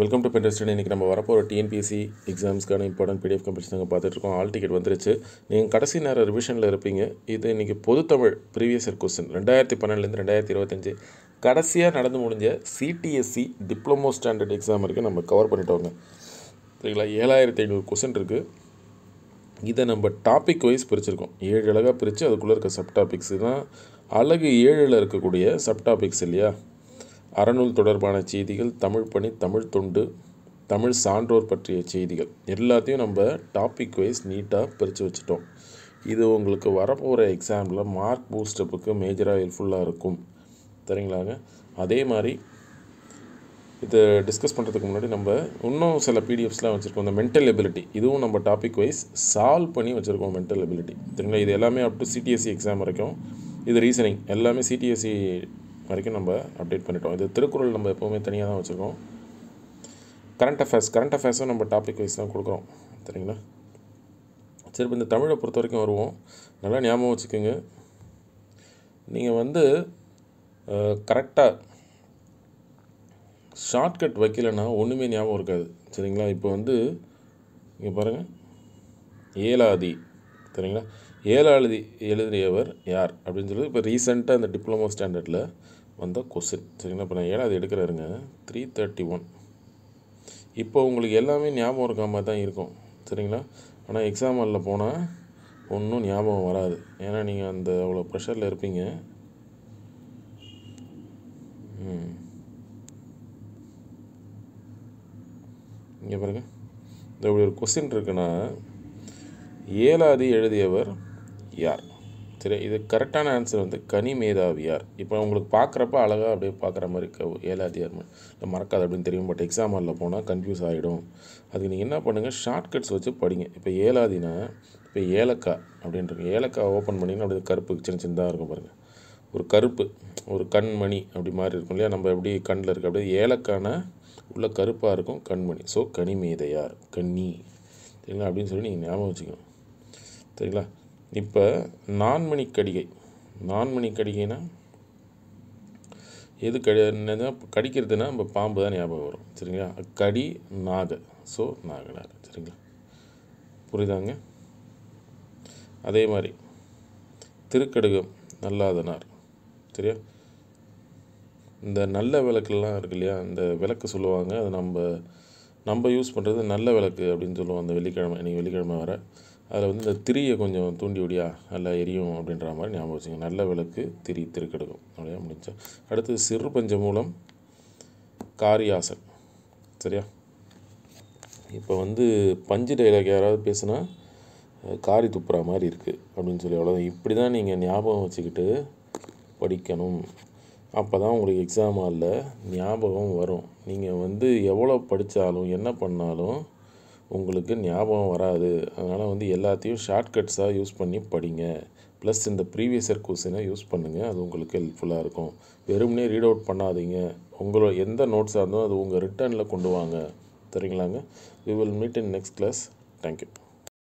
Welcome to pentest. இன்றைக்கி நம்ம வரப்போகிற டிஎன்பிஎஸ்சி எக்ஸாம்ஸ்க்கான இம்பார்ட்டன்ட் பிடிஎஃப் கம்பெனிஸ் நாங்கள் பார்த்துட்ருக்கோம். ஆல் டிக்கெட் வந்துருச்சு. நீங்கள் கடைசி நேரம் ரிவிஷனில் இருப்பீங்க. இது இன்றைக்கி பொதுத்தமிழ் ப்ரீவியஸ் இயர் கொஸ்டின் 2012 2025 கடைசியாக நடந்து முடிஞ்ச சிடிஎஸ்சி டிப்ளமோ ஸ்டாண்டர்ட் எக்ஸாம் வரைக்கும் நம்ம கவர் பண்ணிட்டோங்க. சரிங்களா? 7500 கொஸ்டின் இருக்குது. இதை நம்ம டாபிக் வைஸ் பிரிச்சுருக்கோம். 7 அழகாக பிரித்து அதுக்குள்ளே இருக்க சப் டாபிக்ஸ் தான் அழகு 7ல் இருக்கக்கூடிய சப் டாபிக்ஸ் இல்லையா? அறநூல் தொடர்பான செய்திகள், தமிழ் பணி, தமிழ் தொண்டு, தமிழ் சான்றோர் பற்றிய செய்திகள் எல்லாத்தையும் நம்ம டாபிக் வைஸ் நீட்டாக பிரித்து வச்சுட்டோம். இது உங்களுக்கு வரப்போகிற எக்ஸாமில் மார்க் பூஸ்டப்புக்கு மேஜராக ஹெல்ப்ஃபுல்லாக இருக்கும். சரிங்களாங்க? அதே மாதிரி இதை டிஸ்கஸ் பண்ணுறதுக்கு முன்னாடி நம்ம இன்னும் சில பிடிஎஃப்ஸ்லாம் வச்சுருக்கோம். இந்த மென்டல் எபிலிட்டி இதுவும் நம்ம டாபிக் வைஸ் சால்வ் பண்ணி வச்சுருக்கோம். மென்டல் எபிலிட்டி சரிங்களா? இது எல்லாமே அப் டு சிடிஎஸ்சி எக்ஸாம் வரைக்கும். இது ரீசனிங் எல்லாமே சிடிஎஸ்சி வரைக்கும் நம்ம அப்டேட் பண்ணிட்டோம். இது திருக்குறள் நம்ம எப்போவுமே தனியாக தான் வச்சுருக்கோம். கரண்ட் அஃபேர்ஸும் நம்ம டாபிக் வைஸ் தான் கொடுக்குறோம். சரிங்களா? சரி, இப்போ இந்த தமிழை பொறுத்த வரைக்கும் வருவோம். நல்லா ஞாபகம் வச்சுக்கோங்க. நீங்கள் கரெக்டாக ஷார்ட்கட் வைக்கலைன்னா ஒன்றுமே ஞாபகம் இருக்காது. சரிங்களா? இப்போ இங்கே பாருங்கள், ஏலாதி. சரிங்களா? ஏலாதி எழுதியவர் யார் அப்படின்னு சொல்லி இப்போ ரீசெண்டாக இந்த டிப்ளமோ ஸ்டாண்டர்டில் வந்த கொஸ்டின். சரிங்களா? இப்போ நான் ஏழாவது எடுக்கிறாருங்க 331. இப்போ உங்களுக்கு எல்லாமே ஞாபகம் இருக்காமல் தான் இருக்கும். சரிங்களா? ஆனால் எக்ஸாம் ஹாலில் போனால் ஒன்றும் ஞாபகம் வராது. ஏன்னா நீங்கள் அவ்வளோ ப்ரெஷரில் இருப்பீங்க. இங்கே பாருங்கள், இந்த இப்படி ஒரு கொஸ்டின் இருக்குன்னா ஏலாதி எழுதியவர் யார்? சரி, இது கரெக்டான ஆன்சர் கனிமேதாவியார். இப்போ உங்களுக்கு பார்க்குறப்ப அழகாக அப்படியே பார்க்குற மாதிரி ஏலாதியார் மறக்காது அப்படின்னு தெரியும். பட் எக்ஸாம் ஹாலில் போனால் கன்ஃபியூஸ் ஆகிடும். அதுக்கு நீங்கள் என்ன பண்ணுங்கள், ஷார்ட்கட்ஸ் வச்சு படிங்க. இப்போ ஏலாதினா இப்போ ஏலக்காய் அப்படின்றது. ஏலக்காய் ஓப்பன் பண்ணிங்கன்னா அப்படியே கருப்பு சின்னதாக இருக்கும் பாருங்கள். ஒரு கருப்பு ஒரு கண்மணி அப்படி மாதிரி இருக்கும் இல்லையா? நம்ம எப்படி கண்ணில் இருக்க அப்படியே ஏலக்கான உள்ள கருப்பாக இருக்கும் கண்மணி. ஸோ கனிமேதையார், கன்னி. சரிங்களா? அப்படின்னு சொல்லி நீங்கள் ஞாபகம் வச்சுக்கணும். சரிங்களா? இப்போ நான்மணி கடிகைனா எது கடிக்கிறதுனா நம்ம பாம்பு தான் ஞாபகம் வரும். சரிங்களா? கடி நாக. ஸோ நாகனார். சரிங்களா? புரியுதாங்க? அதே மாதிரி திருக்கடுகம் நல்லாதனார். சரியா? இந்த நல்ல விளக்குலாம் இருக்கு இல்லையா? அந்த விளக்கு சொல்லுவாங்க. அது நம்ம யூஸ் பண்ணுறது நல்ல விளக்கு அப்படின்னு சொல்லுவோம். அந்த வெள்ளிக்கிழமை, இன்றைக்கி வெள்ளிக்கிழமை வர அதில் இந்த திரியை கொஞ்சம் தூண்டி விடியா நல்லா எரியும் அப்படின்ற மாதிரி ஞாபகம் வச்சுங்க. நல்ல விளக்கு, திரி, திருக்கடுகம் அப்படியே முடிஞ்சா. அடுத்து சிறு பஞ்ச மூலம், காரியாசன். சரியா? இப்போ பஞ்சு டைலாக் யாராவது பேசுனா காரி துப்புற மாதிரி இருக்குது அப்படின்னு சொல்லி அவ்வளோதான். இப்படி தான் நீங்கள் ஞாபகம் வச்சுக்கிட்டு படிக்கணும். அப்போ தான் உங்களுக்கு எக்ஸாம் ஹாலில் ஞாபகம் வரும். நீங்கள் எவ்வளோ படித்தாலும் என்ன பண்ணாலும் உங்களுக்கு ஞாபகம் வராது. அதனால் எல்லாத்தையும் ஷார்ட்கட்ஸாக யூஸ் பண்ணி படிங்க. ப்ளஸ் இந்த ப்ரீவியஸ் இயர் கொஸ்டினை யூஸ் பண்ணுங்கள். அது உங்களுக்கு ஹெல்ப்ஃபுல்லாக இருக்கும். வெறுமனே ரீட் அவுட் பண்ணாதீங்க. உங்களோட எந்த நோட்ஸாக இருந்தோ அது உங்கள் ரிட்டர்னில் கொண்டு வாங்க. சரிங்களாங்க? We will meet in next class. Thank you.